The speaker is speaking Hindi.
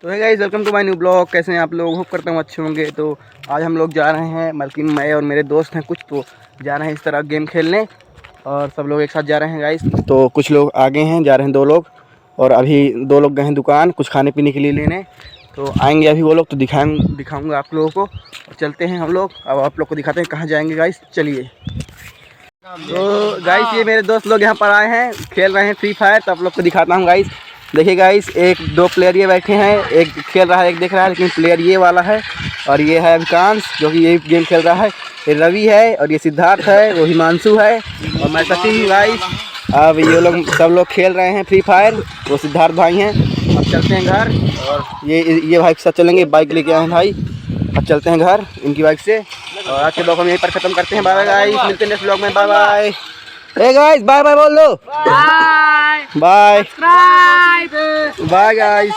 तो है guys, welcome to my new blog. कैसे हैं आप लोग? होप करता हूँ अच्छे होंगे। तो आज हम लोग जा रहे हैं, बल्कि मैं और मेरे दोस्त हैं कुछ, तो जा रहे हैं इस तरह गेम खेलने और सब लोग एक साथ जा रहे हैं गाइस। तो कुछ लोग आगे हैं, जा रहे हैं 2 लोग, और अभी 2 लोग गए हैं दुकान कुछ खाने पीने के लिए लेने। तो आएंगे अभी वो लोग, तो दिखाऊँगा आप लोगों को। और चलते हैं हम लोग, अब आप लोग को दिखाते हैं कहाँ जाएँगे गाइस। चलिए। तो गाइस ये मेरे दोस्त लोग यहाँ पर आए हैं, खेल रहे हैं फ्री फायर। तो आप लोग को दिखाता हूँ गाइस। देखिए गाइस, 1-2 प्लेयर ये बैठे हैं, एक खेल रहा है, एक देख रहा है, लेकिन प्लेयर ये वाला है। और ये है अभिकांश जो कि ये गेम खेल रहा है। ये रवि है, और ये सिद्धार्थ है, वो हिमांशु है, और मैं सचिन हूँ गाइस। अब ये लोग सब लोग खेल रहे हैं फ्री फायर। वो सिद्धार्थ भाई हैं। अब चलते हैं घर, और ये भाई के साथ चलेंगे, बाइक लेके आए हैं भाई। अब चलते हैं घर इनकी बाइक से। और आज के ब्लॉग हम यहीं पर खत्म करते हैं। बाय बाय गाइस, मिलते हैं नेक्स्ट ब्लॉग में। Bye bye. Hey guys, bye bye बोल दो। Bye bye. Bye guys.